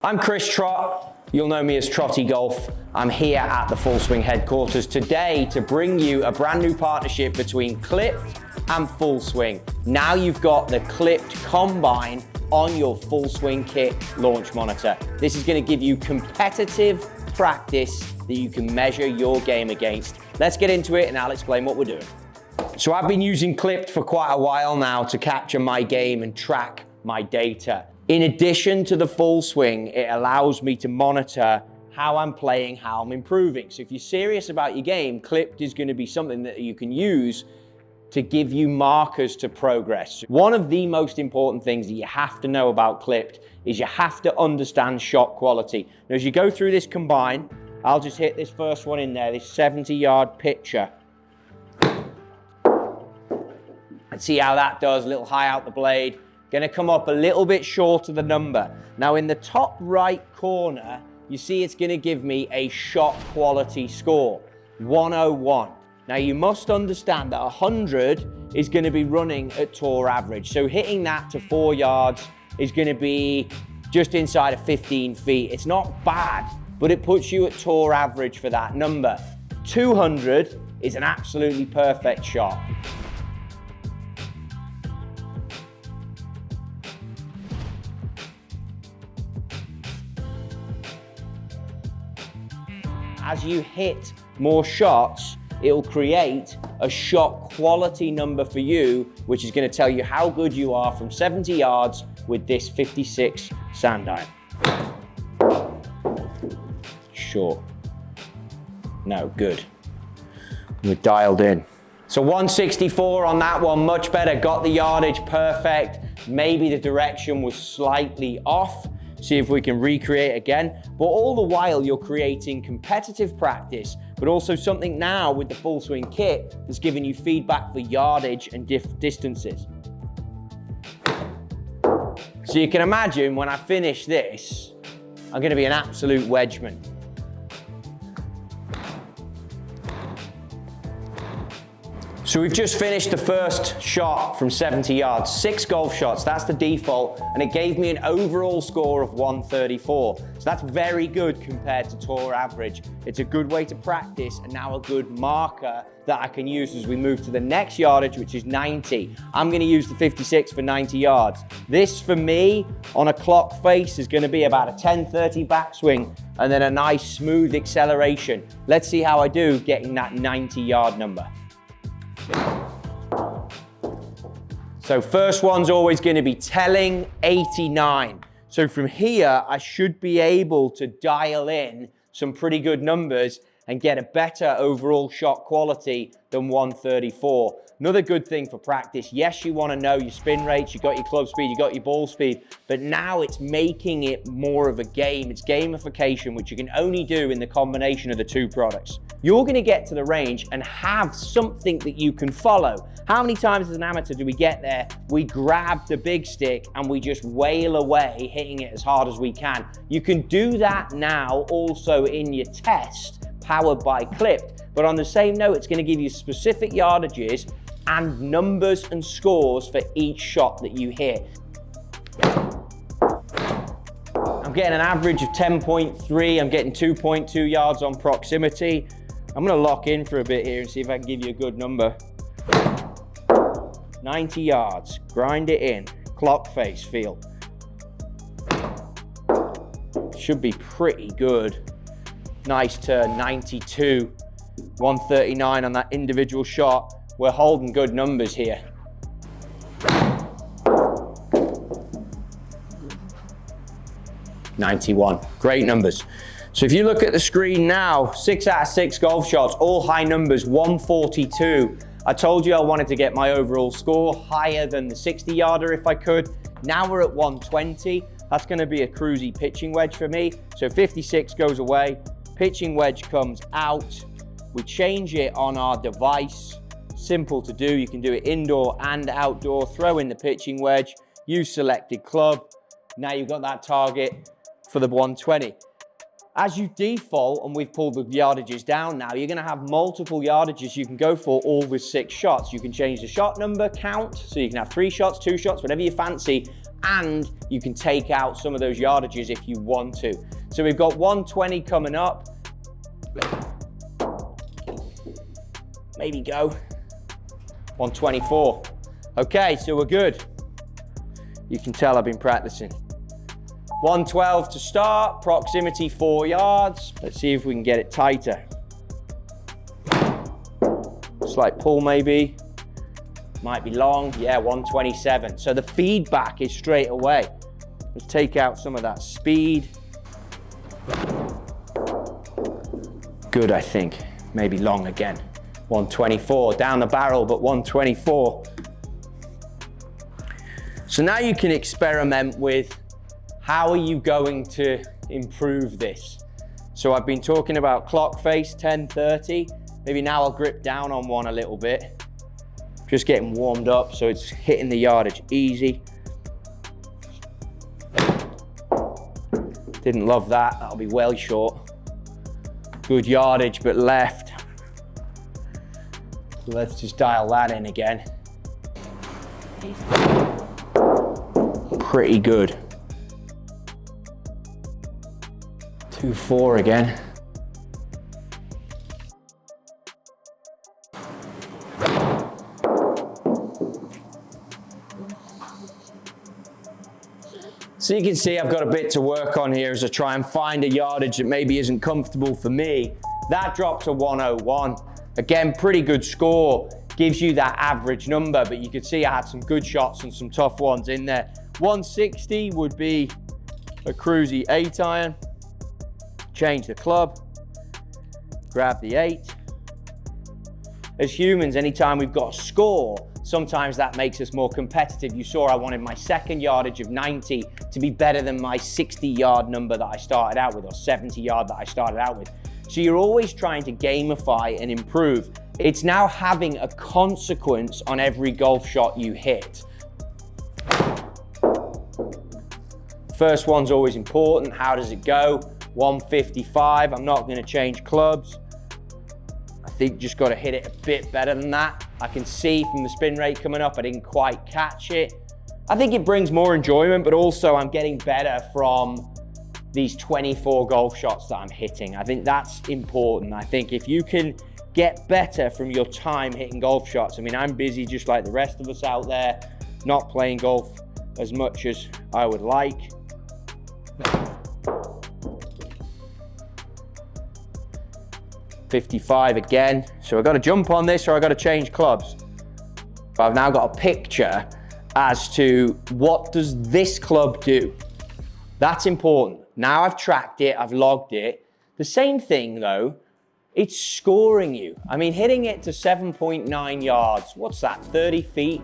I'm Chris Trott. You'll know me as Trottie Golf. I'm here at the Full Swing headquarters today to bring you a brand new partnership between Clipped and Full Swing. Now you've got the Clipped Combine on your Full Swing kit launch monitor. This is going to give you competitive practice that you can measure your game against. Let's get into it and I'll explain what we're doing. So I've been using Clipped for quite a while now to capture my game and track my data. In addition to the Full Swing, it allows me to monitor how I'm playing, how I'm improving. So if you're serious about your game, Clipped is going to be something that you can use to give you markers to progress. One of the most important things that you have to know about Clipped is you have to understand shot quality. Now, as you go through this combine, I'll just hit this first one in there, this 70-yard pitcher. And see how that does, a little high out the blade. Gonna come up a little bit short of the number. Now in the top right corner, you see it's gonna give me a shot quality score, 101. Now you must understand that 100 is gonna be running at tour average. So hitting that to 4 yards is gonna be just inside of 15 feet. It's not bad, but it puts you at tour average for that number. 200 is an absolutely perfect shot. As you hit more shots, it'll create a shot quality number for you, which is going to tell you how good you are from 70 yards with this 56 sand iron. Short. No, good. We're dialed in. So 164 on that one, much better. Got the yardage perfect. Maybe the direction was slightly off. See if we can recreate again. But all the while you're creating competitive practice, but also something now with the Full Swing kit that's giving you feedback for yardage and distances. So you can imagine when I finish this, I'm gonna be an absolute wedgeman. So we've just finished the first shot from 70 yards, 6 golf shots, that's the default, and it gave me an overall score of 134. So that's very good compared to tour average. It's a good way to practice and now a good marker that I can use as we move to the next yardage, which is 90. I'm gonna use the 56 for 90 yards. This for me, on a clock face, is gonna be about a 10-30 backswing and then a nice smooth acceleration. Let's see how I do getting that 90-yard number. So first one's always going to be telling, 89. So from here, I should be able to dial in some pretty good numbers and get a better overall shot quality than 134. Another good thing for practice, yes, you want to know your spin rates, you got your club speed, you got your ball speed, but now it's making it more of a game. It's gamification, which you can only do in the combination of the two products. You're going to get to the range and have something that you can follow. How many times as an amateur do we get there, we grab the big stick and we just wail away, hitting it as hard as we can? You can do that now also in your test, powered by Clipped, but on the same note, it's going to give you specific yardages and numbers and scores for each shot that you hit. I'm getting an average of 10.3, I'm getting 2.2 yards on proximity. I'm going to lock in for a bit here and see if I can give you a good number. 90 yards, grind it in, clock face feel. Should be pretty good. Nice turn, 92, 139 on that individual shot. We're holding good numbers here. $91, great numbers. So if you look at the screen now, 6 out of 6 golf shots, all high numbers, 142. I told you I wanted to get my overall score higher than the 60-yarder if I could. Now we're at 120. That's gonna be a cruisy pitching wedge for me. So 56 goes away, pitching wedge comes out. We change it on our device. Simple to do, you can do it indoor and outdoor. Throw in the pitching wedge, use selected club. Now you've got that target for the 120. as you default, and we've pulled the yardages down now, you're gonna have multiple yardages you can go for, all with 6 shots. You can change the shot number count, so you can have 3 shots, 2 shots, whatever you fancy, and you can take out some of those yardages if you want to. So we've got 120 coming up. Maybe go. 124. Okay, so we're good. You can tell I've been practicing. 112 to start, proximity 4 yards. Let's see if we can get it tighter. Slight pull maybe. Might be long, yeah, 127. So the feedback is straight away. Let's take out some of that speed. Good, I think. Maybe long again. 124, down the barrel, but 124. So now you can experiment with how are you going to improve this. So I've been talking about clock face, 10:30. Maybe now I'll grip down on one a little bit. Just getting warmed up so it's hitting the yardage easy. Didn't love that, that'll be well short. Good yardage, but left. So let's just dial that in again. Pretty good. 2-4 again. So you can see I've got a bit to work on here as I try and find a yardage that maybe isn't comfortable for me. That dropped to 101. Again, pretty good score. Gives you that average number, but you can see I had some good shots and some tough ones in there. 160 would be a cruisy 8 iron. Change the club, grab the 8. As humans, anytime we've got a score, sometimes that makes us more competitive. You saw I wanted my second yardage of 90 to be better than my 60-yard number that I started out with, or 70-yard that I started out with. So you're always trying to gamify and improve. It's now having a consequence on every golf shot you hit. First one's always important. How does it go? 155. I'm not going to change clubs. I think just got to hit it a bit better than that. I can see from the spin rate coming up, I didn't quite catch it. I think it brings more enjoyment, but also I'm getting better from these 24 golf shots that I'm hitting. I think that's important. I think if you can get better from your time hitting golf shots, I mean, I'm busy just like the rest of us out there, not playing golf as much as I would like. .55 again. So I've got to jump on this or I've got to change clubs. But I've now got a picture as to what does this club do. That's important. Now I've tracked it, I've logged it. The same thing though, it's scoring you. I mean, hitting it to 7.9 yards, what's that, 30 feet?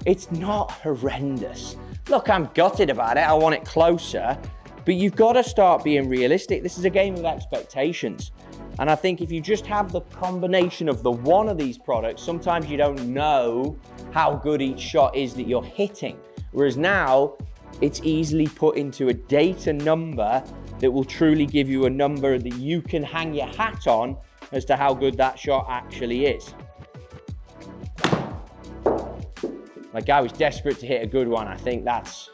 It's not horrendous. Look, I'm gutted about it, I want it closer, but you've got to start being realistic. This is a game of expectations. And I think if you just have the combination of the one of these products, sometimes you don't know how good each shot is that you're hitting. Whereas now, it's easily put into a data number that will truly give you a number that you can hang your hat on as to how good that shot actually is. Like, I was desperate to hit a good one. I think that's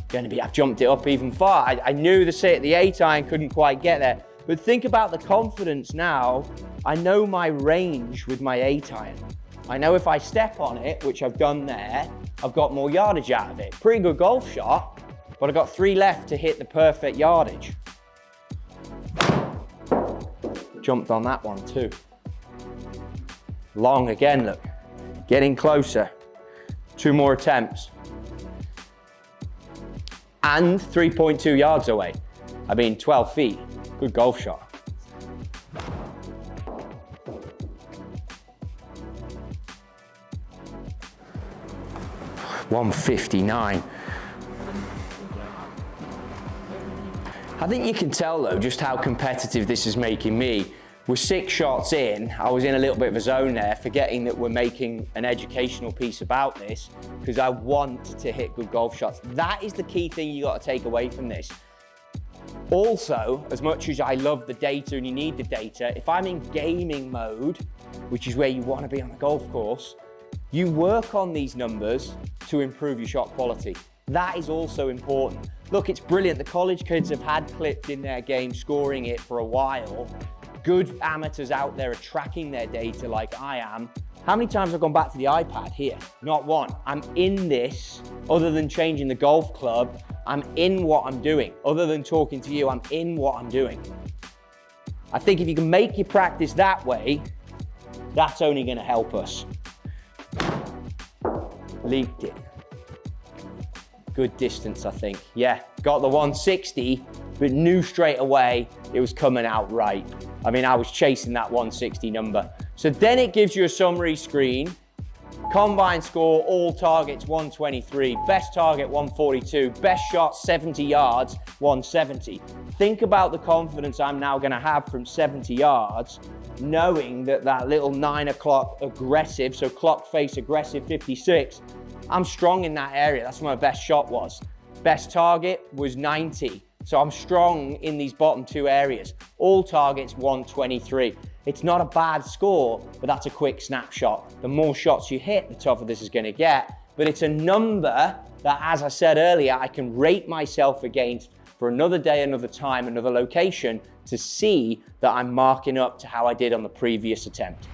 going to be, I've jumped it up even far. I knew the 8 iron couldn't quite get there. But think about the confidence now. I know my range with my 8 iron. I know if I step on it, which I've done there, I've got more yardage out of it. Pretty good golf shot, but I've got 3 left to hit the perfect yardage. Jumped on that one too. Long again, look. Getting closer. 2 more attempts. And 3.2 yards away. I mean, 12 feet. Good golf shot. .159. I think you can tell though just how competitive this is making me. We're 6 shots in, I was in a little bit of a zone there, forgetting that we're making an educational piece about this, because I want to hit good golf shots. That is the key thing you got to take away from this. Also, as much as I love the data and you need the data, if I'm in gaming mode, which is where you want to be on the golf course, you work on these numbers to improve your shot quality. That is also important. Look, it's brilliant. The college kids have had clipped in their game, scoring it for a while. Good amateurs out there are tracking their data like I am. How many times have I gone back to the iPad here? Not one. I'm in this, other than changing the golf club, I'm in what I'm doing. Other than talking to you, I'm in what I'm doing. I think if you can make your practice that way, that's only going to help us. Leaked it. Good distance, I think. Yeah, got the 160, but knew straight away it was coming out right. I mean, I was chasing that 160 number. So then it gives you a summary screen. Combine score, all targets 123, best target 142, best shot 70 yards, 170. Think about the confidence I'm now gonna have from 70 yards, knowing that that little 9 o'clock aggressive, so clock face aggressive 56, I'm strong in that area. That's where my best shot was. Best target was 90. So I'm strong in these bottom two areas. All targets 123. It's not a bad score, but that's a quick snapshot. The more shots you hit, the tougher this is gonna get. But it's a number that, as I said earlier, I can rate myself against for another day, another time, another location to see that I'm marking up to how I did on the previous attempt.